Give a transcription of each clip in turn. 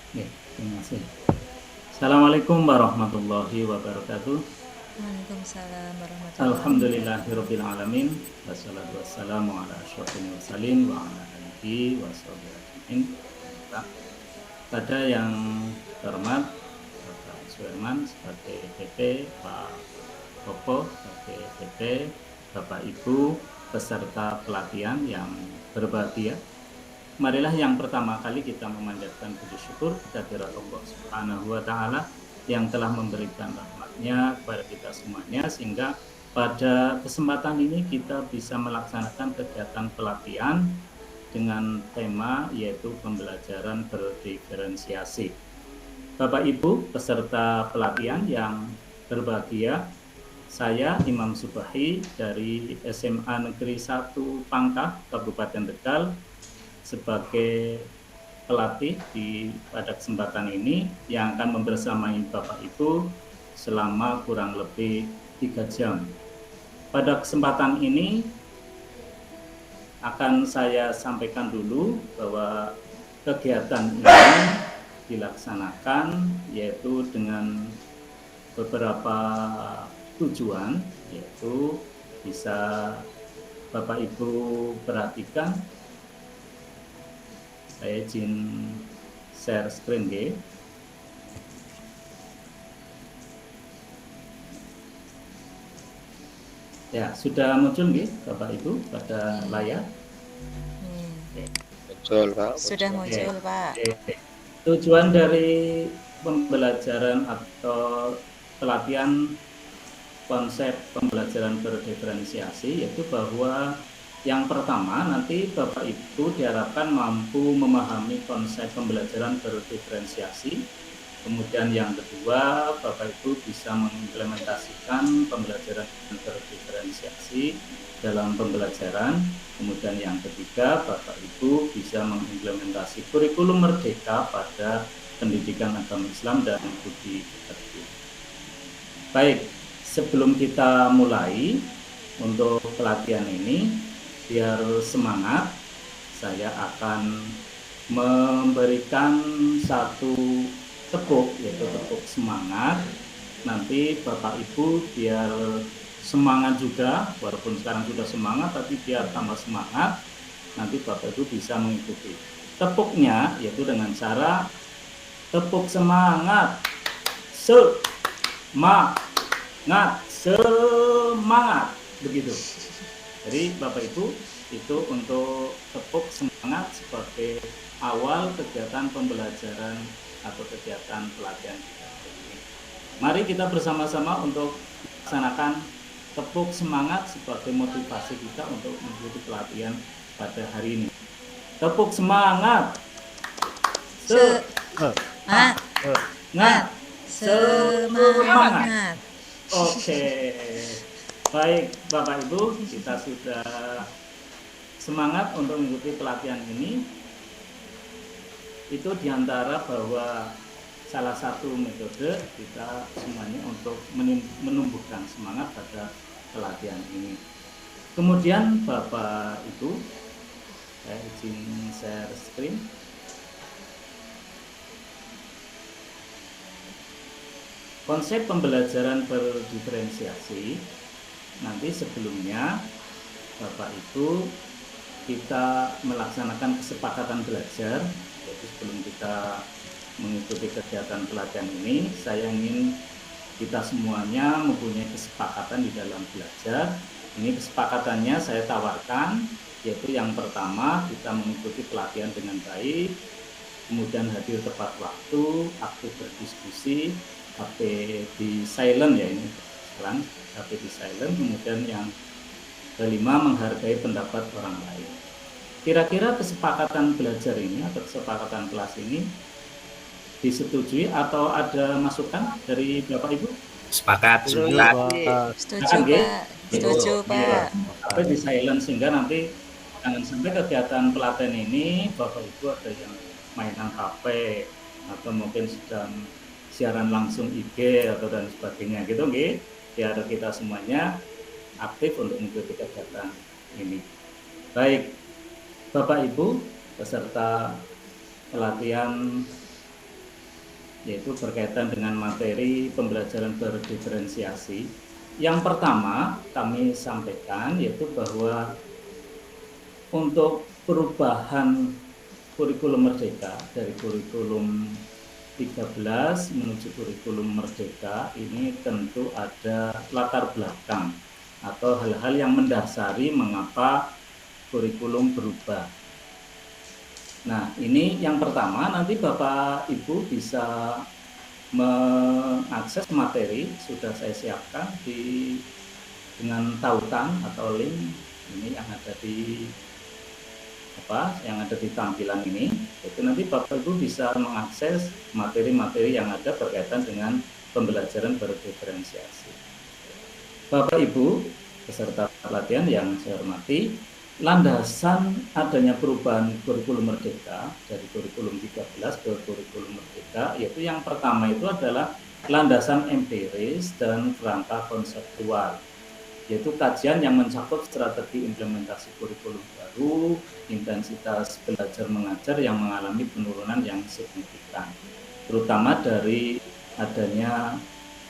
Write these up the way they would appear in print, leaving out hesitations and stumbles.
Ya, terima kasih. Assalamualaikum warahmatullahi wabarakatuh. Waalaikumsalam warahmatullahi wabarakatuh. Alhamdulillahirabbil alamin. Wassalatu wassalamu ala asyrofil mursalin wa ala alihi washabihi ajmain. Pada yang terhormat Bapak Suherman sebagai PP, Pak Koko sebagai PP, Bapak Ibu peserta pelatihan yang berbahagia. Marilah yang pertama kali kita memanjatkan puji syukur kehadirat Allah Subhanahu wa taala yang telah memberikan rahmat-Nya kepada kita semuanya sehingga pada kesempatan ini kita bisa melaksanakan kegiatan pelatihan dengan tema yaitu pembelajaran berdiferensiasi. Bapak Ibu peserta pelatihan yang berbahagia, saya Imam Subahi dari SMA Negeri 1 Pangkah, Kabupaten Tegal sebagai pelatih pada kesempatan ini yang akan membersamai Bapak Ibu selama kurang lebih 3 jam. Pada kesempatan ini akan saya sampaikan dulu bahwa kegiatan ini dilaksanakan yaitu dengan beberapa tujuan, yaitu bisa Bapak Ibu perhatikan. Saya izin share screen G. Ya, sudah muncul G, Bapak Ibu pada layar. Oke. Betul, Pak. Sudah muncul, Pak. Oke. Tujuan dari pembelajaran atau pelatihan konsep pembelajaran berdiferensiasi yaitu bahwa yang pertama nanti Bapak Ibu diharapkan mampu memahami konsep pembelajaran berdiferensiasi. Kemudian yang kedua, Bapak Ibu bisa mengimplementasikan pembelajaran berdiferensiasi dalam pembelajaran. Kemudian yang ketiga, Bapak Ibu bisa mengimplementasi kurikulum merdeka pada pendidikan agama Islam dan budi pekerti. Baik, sebelum kita mulai untuk pelatihan ini, biar semangat, saya akan memberikan satu tepuk, yaitu tepuk semangat. Nanti Bapak Ibu biar semangat juga, walaupun sekarang sudah semangat, tapi biar tambah semangat, nanti Bapak Ibu bisa mengikuti. Tepuknya yaitu dengan cara tepuk semangat, semangat, begitu. Jadi Bapak Ibu itu untuk tepuk semangat sebagai awal kegiatan pembelajaran atau kegiatan pelatihan kita hari ini. Mari kita bersama-sama untuk melaksanakan tepuk semangat sebagai motivasi kita untuk mengikuti pelatihan pada hari ini. Tepuk semangat. Semangat. Oke. Baik, Bapak Ibu, kita sudah semangat untuk mengikuti pelatihan ini. Itu diantara bahwa salah satu metode kita semuanya untuk menumbuhkan semangat pada pelatihan ini. Kemudian Bapak Ibu, saya izin share screen. Konsep pembelajaran berdiferensiasi, nanti sebelumnya Bapak Ibu kita melaksanakan kesepakatan belajar. Jadi sebelum kita mengikuti kegiatan pelatihan ini, saya ingin kita semuanya mempunyai kesepakatan di dalam belajar. Ini kesepakatannya saya tawarkan, yaitu yang pertama kita mengikuti pelatihan dengan baik, kemudian hadir tepat waktu, aktif berdiskusi, HP di silent ya ini sekarang, HP di silent. Kemudian yang kelima, menghargai pendapat orang lain. Kira-kira kesepakatan belajar ini atau kesepakatan kelas ini disetujui atau ada masukan dari Bapak Ibu? Sepakat. Setuju, Pak. Setuju, Pak. Apa di silent sehingga nanti jangan sampai kegiatan pelatihan ini Bapak Ibu ada yang mainan HP atau mungkin sedang siaran langsung IG atau dan sebagainya gitu, nggih. Biar kita semuanya aktif untuk mengikuti kegiatan ini. Baik, Bapak Ibu peserta pelatihan yaitu berkaitan dengan materi pembelajaran berdiferensiasi. Yang pertama kami sampaikan yaitu bahwa untuk perubahan kurikulum merdeka dari kurikulum 13 menuju kurikulum merdeka ini tentu ada latar belakang atau hal-hal yang mendasari mengapa kurikulum berubah. Nah, ini yang pertama, nanti Bapak Ibu bisa mengakses materi sudah saya siapkan dengan tautan atau link ini yang ada di tampilan ini. Itu nanti Bapak Ibu bisa mengakses materi-materi yang ada berkaitan dengan pembelajaran berdiferensiasi. Bapak Ibu peserta pelatihan yang saya hormati, landasan adanya perubahan kurikulum merdeka dari kurikulum 13 ke kurikulum merdeka yaitu yang pertama itu adalah landasan empiris dan kerangka konseptual, yaitu kajian yang mencakup strategi implementasi kurikulum baru, intensitas belajar mengajar yang mengalami penurunan yang signifikan, terutama dari adanya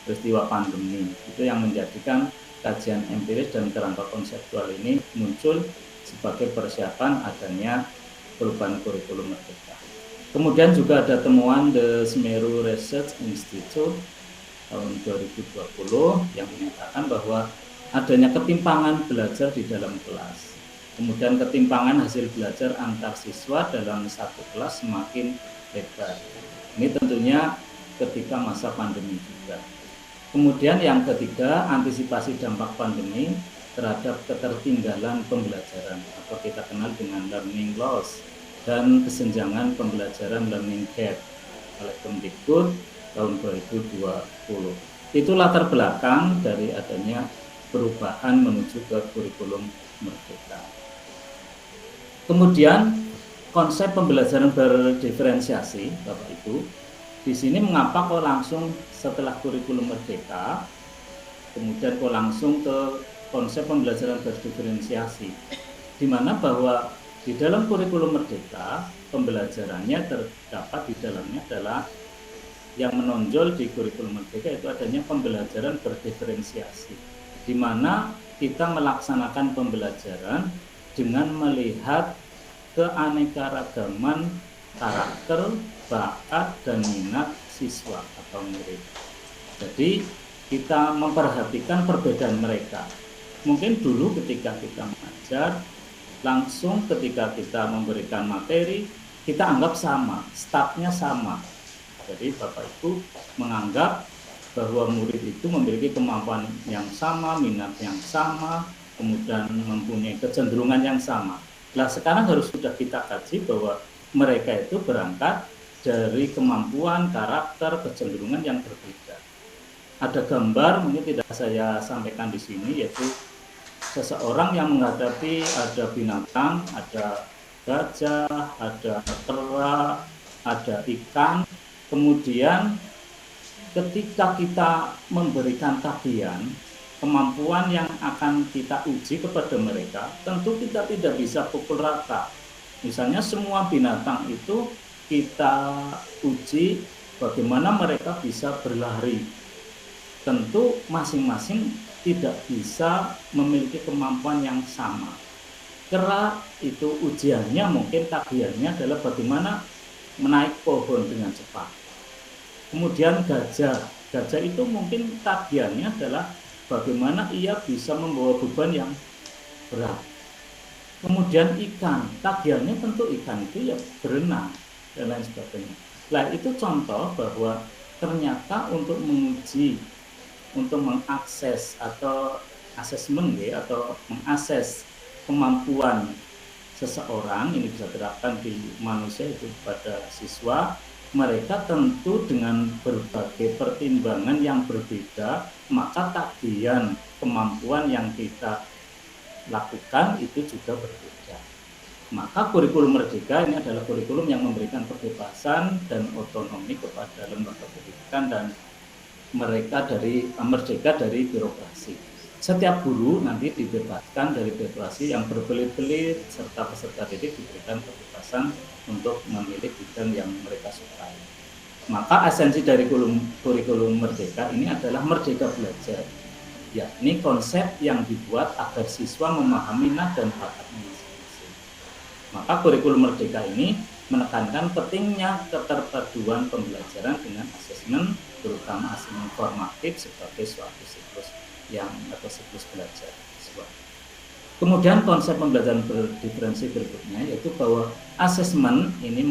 peristiwa pandemi. Itu yang menjadikan kajian empiris dan kerangka konseptual ini muncul sebagai persiapan adanya perubahan kurikulum merdeka. Kemudian juga ada temuan The Semeru Research Institute tahun 2020 yang menyatakan bahwa adanya ketimpangan belajar di dalam kelas. Kemudian ketimpangan hasil belajar antar siswa dalam satu kelas semakin lebar. Ini tentunya ketika masa pandemi juga. Kemudian yang ketiga, antisipasi dampak pandemi terhadap ketertinggalan pembelajaran atau kita kenal dengan learning loss dan kesenjangan pembelajaran learning gap oleh Kemdikbud tahun 2020. Itu latar belakang dari adanya perubahan menuju ke kurikulum merdeka. Kemudian konsep pembelajaran berdiferensiasi, Bapak Ibu, di sini mengapa kok langsung setelah kurikulum merdeka, kemudian kok langsung ke konsep pembelajaran berdiferensiasi, di mana bahwa di dalam kurikulum merdeka pembelajarannya terdapat di dalamnya adalah yang menonjol di kurikulum merdeka itu adanya pembelajaran berdiferensiasi, di mana kita melaksanakan pembelajaran dengan melihat keanekaragaman karakter, bakat, dan minat siswa atau murid. Jadi kita memperhatikan perbedaan mereka. Mungkin dulu ketika kita mengajar, langsung ketika kita memberikan materi, kita anggap sama, startnya sama. Jadi Bapak Ibu menganggap bahwa murid itu memiliki kemampuan yang sama, minat yang sama, kemudian mempunyai kecenderungan yang sama. Nah sekarang harus sudah kita kaji bahwa mereka itu berangkat dari kemampuan, karakter, kecenderungan yang berbeda. Ada gambar mungkin tidak saya sampaikan di sini, yaitu seseorang yang menghadapi ada binatang, ada gajah, ada kera, ada ikan. Kemudian ketika kita memberikan tagihan, kemampuan yang akan kita uji kepada mereka, tentu kita tidak bisa pukul rata. Misalnya semua binatang itu kita uji bagaimana mereka bisa berlari. Tentu masing-masing tidak bisa memiliki kemampuan yang sama. Kera itu ujiannya mungkin tagihannya adalah bagaimana menaik pohon dengan cepat. Kemudian gajah itu mungkin tagihannya adalah bagaimana ia bisa membawa beban yang berat. Kemudian ikan, tagihannya tentu ikan itu ya berenang dan lain sebagainya. Nah itu contoh bahwa ternyata untuk menguji, untuk mengakses atau asesmen atau mengakses kemampuan seseorang ini bisa terapkan di manusia itu pada siswa. Mereka tentu dengan berbagai pertimbangan yang berbeda, maka tagihan kemampuan yang kita lakukan itu juga berbeda. Maka kurikulum merdeka ini adalah kurikulum yang memberikan kebebasan dan otonomi kepada lembaga pendidikan dan mereka merdeka dari birokrasi. Setiap guru nanti dibebaskan dari birokrasi yang berbelit-belit serta peserta didik diberikan kebebasan untuk memilih bidang yang mereka sukai. Maka esensi dari kurikulum Merdeka ini adalah merdeka belajar, yakni konsep yang dibuat agar siswa memahami minat dan bakatnya masing-masing. Maka kurikulum Merdeka ini menekankan pentingnya keterpaduan pembelajaran dengan asesmen, terutama asesmen formatif sebagai suatu siklus siklus belajar siswa. Kemudian konsep pembelajaran berdiferensi berikutnya yaitu bahwa asesmen ini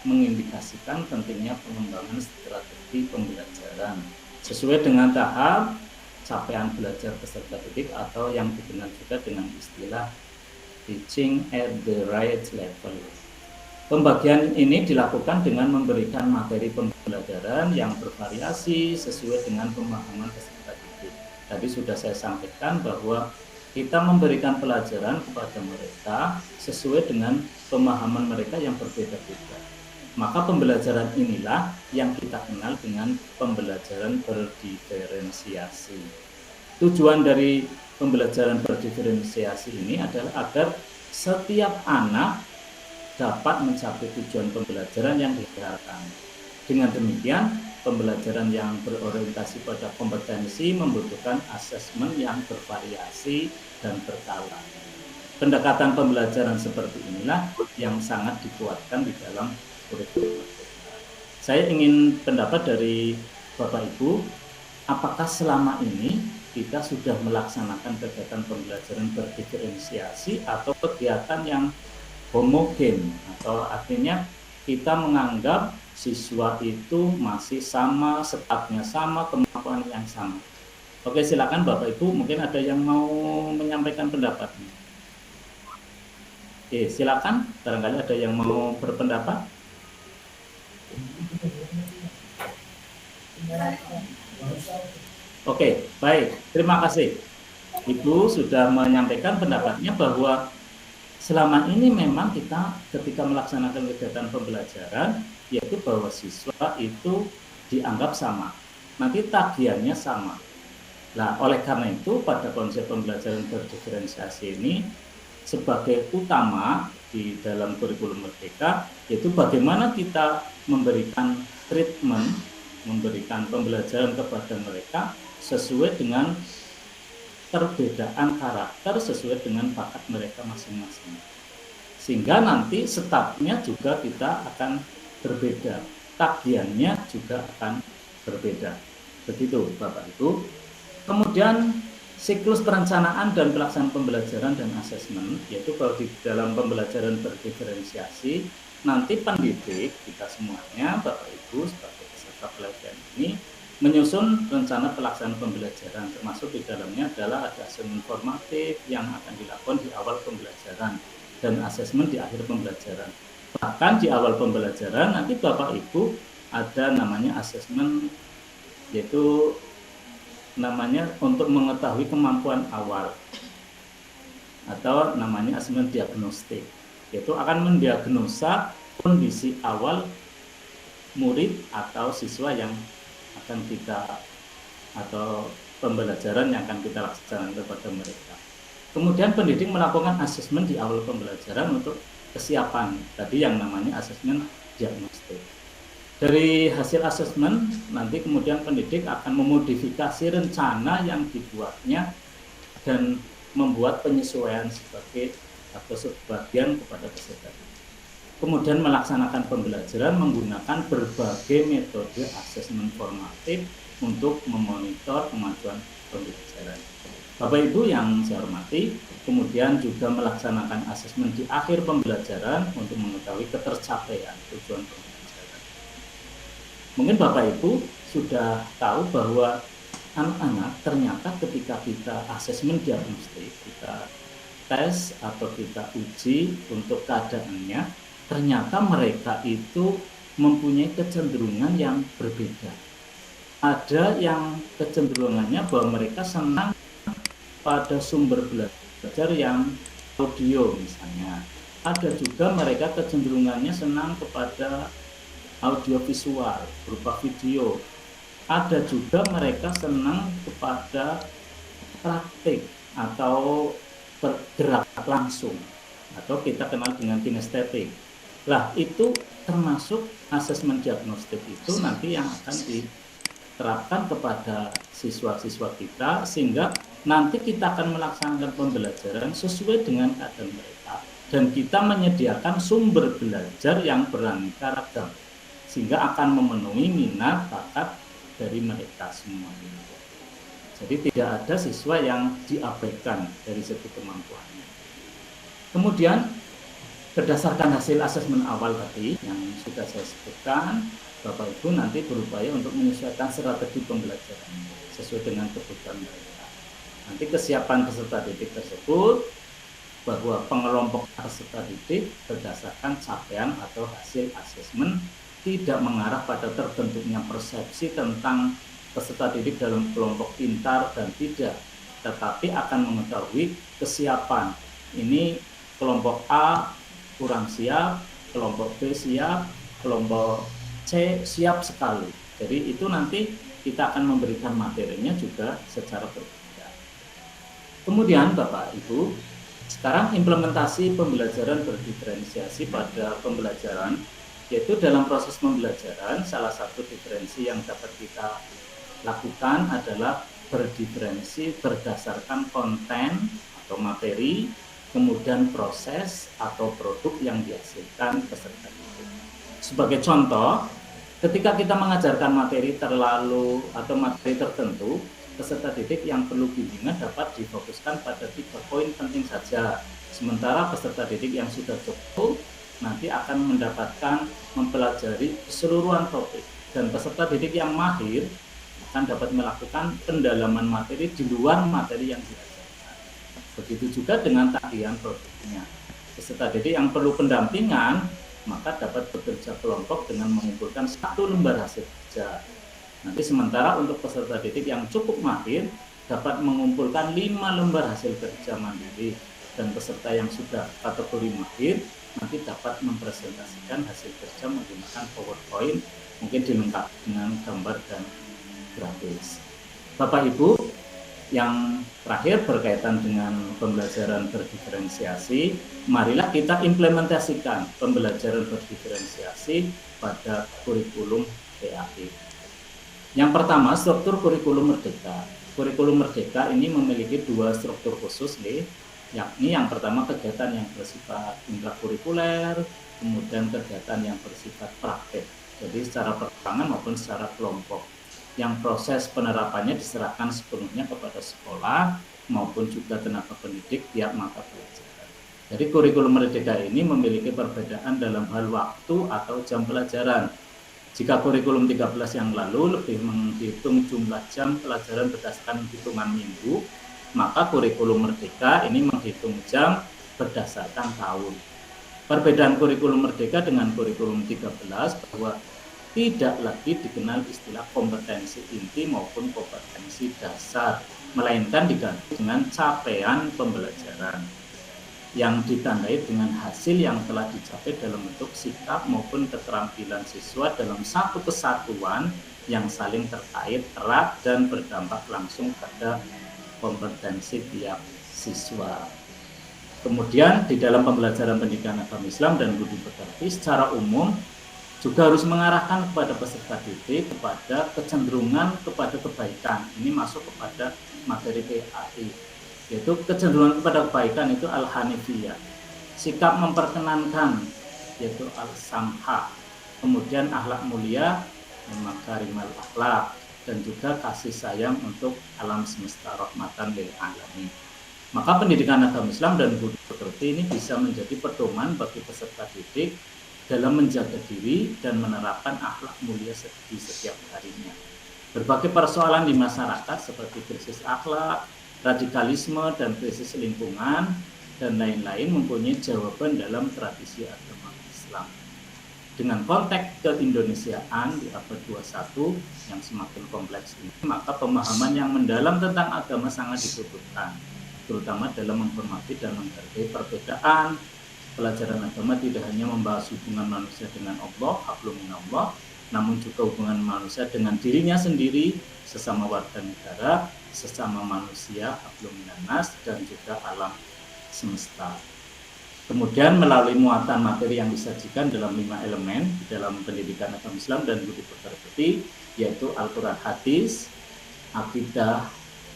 mengindikasikan pentingnya pengembangan strategi pembelajaran sesuai dengan tahap capaian belajar peserta didik atau yang dikenal juga dengan istilah teaching at the right level. Pembagian ini dilakukan dengan memberikan materi pembelajaran yang bervariasi sesuai dengan pemahaman peserta didik. Tadi sudah saya sampaikan bahwa kita memberikan pelajaran kepada mereka sesuai dengan pemahaman mereka yang berbeda-beda. Maka pembelajaran inilah yang kita kenal dengan pembelajaran berdiferensiasi. Tujuan dari pembelajaran berdiferensiasi ini adalah agar setiap anak dapat mencapai tujuan pembelajaran yang diharapkan. Dengan demikian, pembelajaran yang berorientasi pada kompetensi membutuhkan asesmen yang bervariasi dan berkala. Pendekatan pembelajaran seperti inilah yang sangat dikuatkan di dalam kurikulum Merdeka. Saya ingin pendapat dari Bapak Ibu, apakah selama ini kita sudah melaksanakan kegiatan pembelajaran berdiferensiasi atau kegiatan yang homogen, atau artinya kita menganggap siswa itu masih sama, setapnya sama, kemampuan yang sama. Oke, silakan Bapak Ibu, mungkin ada yang mau menyampaikan pendapatnya. Oke, silakan, barangkali ada yang mau berpendapat. Oke, baik, terima kasih. Ibu sudah menyampaikan pendapatnya bahwa selama ini memang kita ketika melaksanakan kegiatan pembelajaran, yaitu bahwa siswa itu dianggap sama, nanti tagihannya sama. Nah, oleh karena itu pada konsep pembelajaran berdiferensiasi ini sebagai utama di dalam kurikulum Merdeka, yaitu bagaimana kita memberikan treatment, memberikan pembelajaran kepada mereka sesuai dengan perbedaan karakter, sesuai dengan bakat mereka masing-masing. Sehingga nanti setapnya juga kita akan berbeda, tagihannya juga akan berbeda. Begitu Bapak Ibu. Kemudian siklus perencanaan dan pelaksanaan pembelajaran dan asesmen, yaitu kalau di dalam pembelajaran berdiferensiasi, nanti pendidik kita semuanya, Bapak Ibu sebagai peserta pelajaran ini menyusun rencana pelaksanaan pembelajaran, termasuk di dalamnya adalah ada asesmen formatif yang akan dilakukan di awal pembelajaran dan asesmen di akhir pembelajaran. Bahkan di awal pembelajaran nanti Bapak Ibu ada namanya asesmen, yaitu namanya untuk mengetahui kemampuan awal atau namanya asesmen diagnostik, yaitu akan mendiagnosa kondisi awal murid atau siswa yang akan kita atau pembelajaran yang akan kita laksanakan kepada mereka. Kemudian pendidik melakukan asesmen di awal pembelajaran untuk kesiapan, tadi yang namanya asesmen diagnostik. Dari hasil asesmen nanti kemudian pendidik akan memodifikasi rencana yang dibuatnya dan membuat penyesuaian sebagai atau sebagian kepada peserta. Kemudian melaksanakan pembelajaran menggunakan berbagai metode asesmen formatif untuk memonitor kemajuan pembelajaran. Bapak Ibu yang saya hormati, kemudian juga melaksanakan asesmen di akhir pembelajaran untuk mengetahui ketercapaian tujuan pembelajaran. Mungkin Bapak Ibu sudah tahu bahwa anak-anak ternyata ketika kita asesmen diagnostik, kita tes atau kita uji untuk keadaannya, ternyata mereka itu mempunyai kecenderungan yang berbeda. Ada yang kecenderungannya bahwa mereka senang pada sumber belajar yang audio misalnya. Ada juga mereka kecenderungannya senang kepada audio visual berupa video. Ada juga mereka senang kepada praktik atau bergerak langsung atau kita kenal dengan kinestetik. Lah itu termasuk asesmen diagnostik itu nanti yang akan diterapkan kepada siswa-siswa kita, sehingga nanti kita akan melaksanakan pembelajaran sesuai dengan keadaan mereka, dan kita menyediakan sumber belajar yang beraneka ragam sehingga akan memenuhi minat bakat dari mereka semua. Jadi tidak ada siswa yang diabaikan dari segi kemampuannya. Kemudian berdasarkan hasil asesmen awal tadi yang sudah saya sebutkan, Bapak Ibu nanti berupaya untuk menyesuaikan strategi pembelajaran sesuai dengan kebutuhan mereka. Nanti kesiapan peserta didik tersebut bahwa pengelompok peserta didik berdasarkan capaian atau hasil asesmen tidak mengarah pada terbentuknya persepsi tentang peserta didik dalam kelompok pintar dan tidak, tetapi akan mengetahui kesiapan. Ini kelompok A kurang siap, kelompok B siap, kelompok C siap sekali. Jadi itu nanti kita akan memberikan materinya juga secara berbeda. Kemudian Bapak Ibu, sekarang implementasi pembelajaran berdiferensiasi pada pembelajaran, yaitu dalam proses pembelajaran salah satu diferensi yang dapat kita lakukan adalah berdiferensi berdasarkan konten atau materi, kemudian proses atau produk yang dihasilkan peserta didik. Sebagai contoh, ketika kita mengajarkan materi terlalu atau materi tertentu, peserta didik yang perlu bimbingan dapat difokuskan pada 3 poin penting saja. Sementara peserta didik yang sudah cukup nanti akan mendapatkan mempelajari keseluruhan topik, dan peserta didik yang mahir akan dapat melakukan pendalaman materi di luar materi yang diajarkan. Begitu juga dengan tagihan produknya. Peserta didik yang perlu pendampingan maka dapat bekerja kelompok dengan mengumpulkan 1 lembar hasil kerja. Nanti sementara untuk peserta didik yang cukup mahir dapat mengumpulkan 5 lembar hasil kerja mandiri, dan peserta yang sudah kategori mahir nanti dapat mempresentasikan hasil kerja menggunakan PowerPoint, mungkin dilengkapi dengan gambar dan grafis. Bapak Ibu, yang terakhir berkaitan dengan pembelajaran berdiferensiasi, marilah kita implementasikan pembelajaran berdiferensiasi pada kurikulum PAI. Yang pertama, struktur kurikulum merdeka. Kurikulum merdeka ini memiliki 2 struktur khusus, yakni yang pertama kegiatan yang bersifat intrakurikuler, kemudian kegiatan yang bersifat praktek, jadi secara perorangan maupun secara kelompok, yang proses penerapannya diserahkan sepenuhnya kepada sekolah maupun juga tenaga pendidik tiap mata pelajaran. Jadi kurikulum merdeka ini memiliki perbedaan dalam hal waktu atau jam pelajaran. Jika kurikulum 13 yang lalu lebih menghitung jumlah jam pelajaran berdasarkan hitungan minggu, maka kurikulum merdeka ini menghitung jam berdasarkan tahun. Perbedaan kurikulum merdeka dengan kurikulum 13 bahwa tidak lagi dikenal istilah kompetensi inti maupun kompetensi dasar, melainkan diganti dengan capaian pembelajaran yang ditandai dengan hasil yang telah dicapai dalam bentuk sikap maupun keterampilan siswa dalam satu kesatuan yang saling terkait erat dan berdampak langsung pada kompetensi tiap siswa. Kemudian di dalam pembelajaran pendidikan agama Islam dan budi pekerti secara umum juga harus mengarahkan kepada peserta didik kepada kecenderungan kepada kebaikan. Ini masuk kepada materi PAI, yaitu kecenderungan kepada kebaikan itu al-hanifiyah, sikap memperkenankan yaitu al-samha, kemudian akhlak mulia, makarimal akhlak, dan juga kasih sayang untuk alam semesta, rahmatan lil alamin. Maka pendidikan agama Islam dan budi pekerti ini bisa menjadi pedoman bagi peserta didik dalam menjaga diri dan menerapkan akhlak mulia di setiap harinya. Berbagai persoalan di masyarakat seperti krisis akhlak, radikalisme, dan krisis lingkungan, dan lain-lain mempunyai jawaban dalam tradisi agama Islam. Dengan konteks keindonesiaan di abad 21 yang semakin kompleks ini, maka pemahaman yang mendalam tentang agama sangat dibutuhkan, terutama dalam menghormati dan menghargai perbedaan. Pelajaran agama tidak hanya membahas hubungan manusia dengan Allah, hablum minallah, namun juga hubungan manusia dengan dirinya sendiri, sesama warga negara, sesama manusia, hablum minannas, dan juga alam semesta. Kemudian melalui muatan materi yang disajikan dalam 5 elemen di dalam pendidikan agama Islam dan budi pekerti, yaitu Al-Quran hadis, akidah,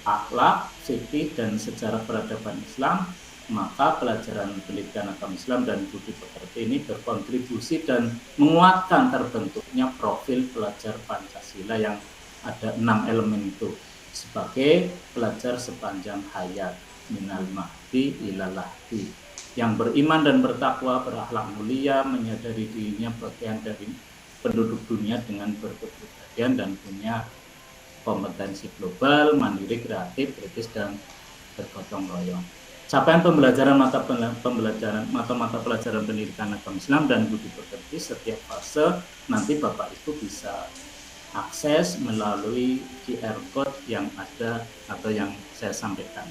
akhlak, fikih, dan sejarah peradaban Islam, maka pelajaran pendidikan agama Islam dan budi pekerti ini berkontribusi dan menguatkan terbentuknya profil pelajar Pancasila yang ada 6 elemen itu sebagai pelajar sepanjang hayat, minal mahdi ilal lahdi, yang beriman dan bertakwa, berakhlak mulia, menyadari dirinya bagian dari penduduk dunia dengan berkepribadian dan punya kompetensi global, mandiri, kreatif, kritis, dan bergotong royong. Capaian pembelajaran mata pelajaran pendidikan agama Islam dan budi pekerti setiap fase nanti Bapak Ibu bisa akses melalui QR code yang ada atau yang saya sampaikan.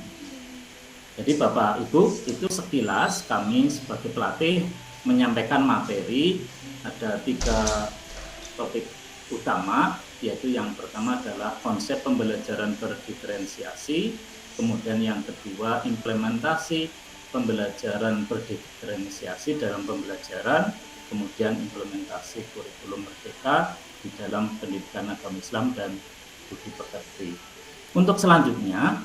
Jadi Bapak Ibu, itu sekilas kami sebagai pelatih menyampaikan materi. Ada 3 topik utama, yaitu yang pertama adalah konsep pembelajaran berdiferensiasi, kemudian yang kedua implementasi pembelajaran berdiferensiasi dalam pembelajaran, kemudian implementasi kurikulum merdeka di dalam pendidikan agama Islam dan budi pekerti. Untuk selanjutnya,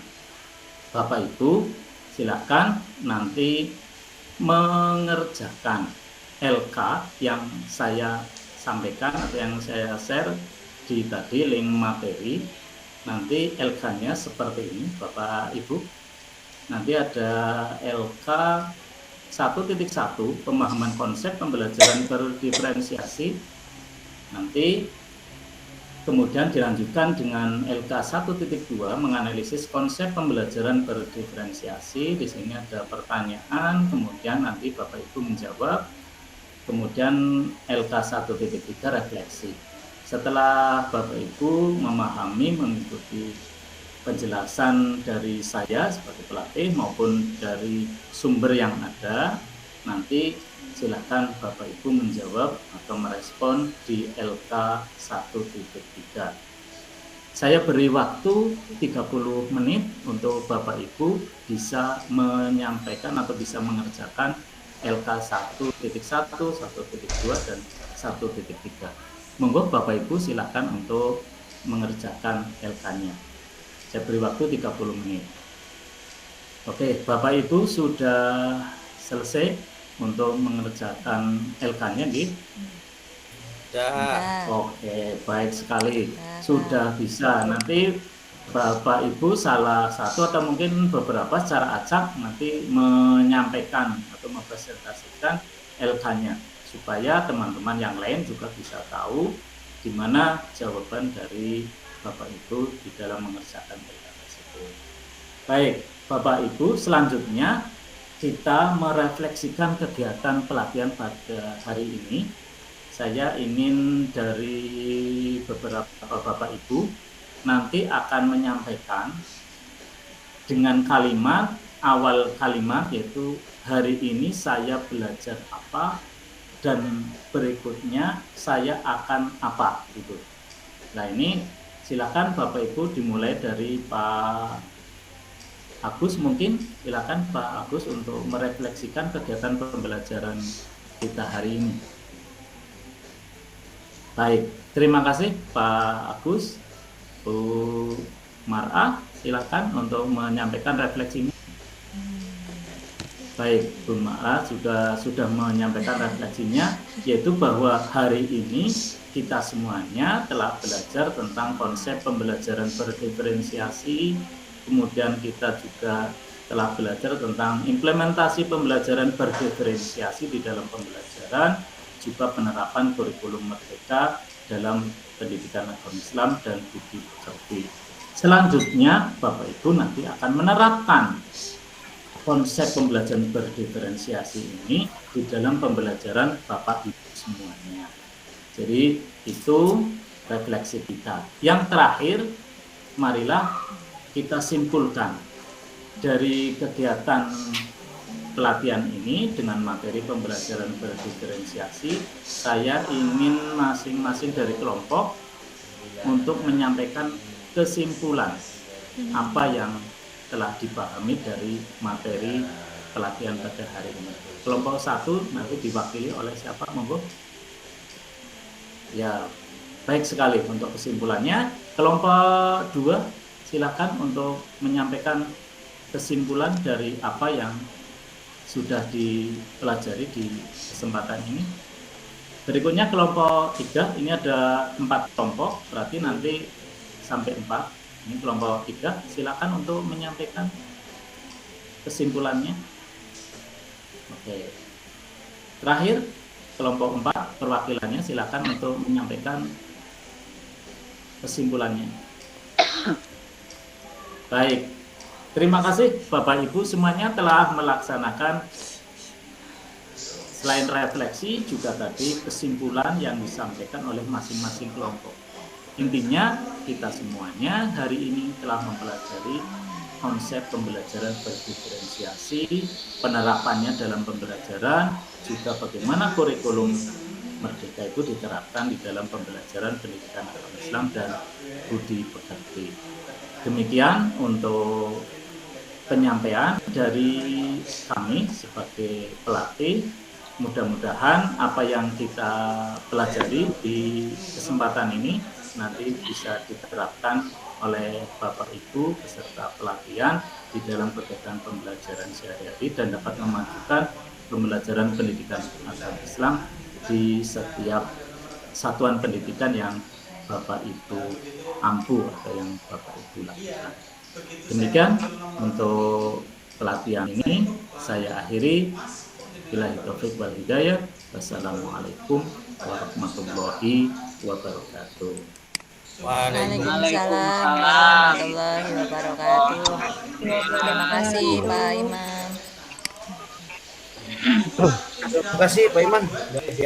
Bapak Ibu silakan nanti mengerjakan LK yang saya sampaikan atau yang saya share di tadi link materi. Nanti LK-nya seperti ini Bapak Ibu. Nanti ada LK 1.1 pemahaman konsep pembelajaran berdiferensiasi. Nanti kemudian dilanjutkan dengan LK 1.2 menganalisis konsep pembelajaran berdiferensiasi. Di sini ada pertanyaan, kemudian nanti Bapak Ibu menjawab. Kemudian LK 1.3 refleksi. Setelah Bapak Ibu memahami, mengikuti penjelasan dari saya sebagai pelatih maupun dari sumber yang ada, nanti silakan Bapak Ibu menjawab atau merespon di LK 1.3. Saya beri waktu 30 menit untuk Bapak Ibu bisa menyampaikan atau bisa mengerjakan LK 1.1, 1.2, dan 1.3. Monggo Bapak Ibu silakan untuk mengerjakan LK-nya. Saya beri waktu 30 menit. Oke, Bapak Ibu sudah selesai untuk mengerjakan LK-nya, gitu? Ya. Oke, baik sekali. Sudah bisa. Nanti Bapak Ibu salah satu atau mungkin beberapa secara acak nanti menyampaikan atau mempresentasikan LK-nya supaya teman-teman yang lain juga bisa tahu di mana jawaban dari Bapak Ibu di dalam mengerjakan LK tersebut. Baik, Bapak Ibu, selanjutnya kita merefleksikan kegiatan pelatihan pada hari ini. Saya ingin dari beberapa Bapak Ibu nanti akan menyampaikan dengan kalimat, awal kalimat yaitu hari ini saya belajar apa dan berikutnya saya akan apa, gitu. Nah, ini silakan Bapak Ibu dimulai dari Pak Agus, mungkin silakan Pak Agus untuk merefleksikan kegiatan pembelajaran kita hari ini. Baik, terima kasih Pak Agus. Bu Mar'ah, silakan untuk menyampaikan refleksinya. Baik, Bu Mar'ah sudah menyampaikan refleksinya, yaitu bahwa hari ini kita semuanya telah belajar tentang konsep pembelajaran berdiferensiasi. Kemudian kita juga telah belajar tentang implementasi pembelajaran berdiferensiasi di dalam pembelajaran, juga penerapan kurikulum merdeka dalam pendidikan agama Islam dan budi pekerti. Selanjutnya Bapak Ibu nanti akan menerapkan konsep pembelajaran berdiferensiasi ini di dalam pembelajaran Bapak Ibu semuanya. Jadi itu refleksi kita. Yang terakhir, marilah kita simpulkan dari kegiatan pelatihan ini dengan materi pembelajaran berdiferensiasi. Saya ingin masing-masing dari kelompok untuk menyampaikan kesimpulan apa yang telah dipahami dari materi pelatihan pada hari ini. Kelompok 1 nanti diwakili oleh siapa, monggo? Ya, baik sekali untuk kesimpulannya. Kelompok 2 silakan untuk menyampaikan kesimpulan dari apa yang sudah dipelajari di kesempatan ini. Berikutnya kelompok 3, ini ada 4 kelompok, berarti nanti sampai 4. Ini kelompok 3, silakan untuk menyampaikan kesimpulannya. Oke. Terakhir, kelompok 4 perwakilannya silakan untuk menyampaikan kesimpulannya. Baik. Terima kasih Bapak Ibu semuanya telah melaksanakan, selain refleksi juga tadi kesimpulan yang disampaikan oleh masing-masing kelompok. Intinya kita semuanya hari ini telah mempelajari konsep pembelajaran berdiferensiasi, penerapannya dalam pembelajaran, juga bagaimana kurikulum Merdeka itu diterapkan di dalam pembelajaran pendidikan agama Islam dan budi pekerti. Demikian untuk penyampaian dari kami sebagai pelatih. Mudah-mudahan apa yang kita pelajari di kesempatan ini nanti bisa diterapkan oleh Bapak Ibu peserta pelatihan di dalam kegiatan pembelajaran sehari-hari dan dapat memajukan pembelajaran pendidikan agama Islam di setiap satuan pendidikan yang Bapak Ibu ampu atau yang Bapak Ibu lakukan. Demikian untuk pelatihan ini saya akhiri. Billahi taufiq wal hidayah. Wassalamualaikum warahmatullahi wabarakatuh. Waalaikumsalam warahmatullahi wabarakatuh. Terima kasih Pak Imam. Terima kasih Pak Iman.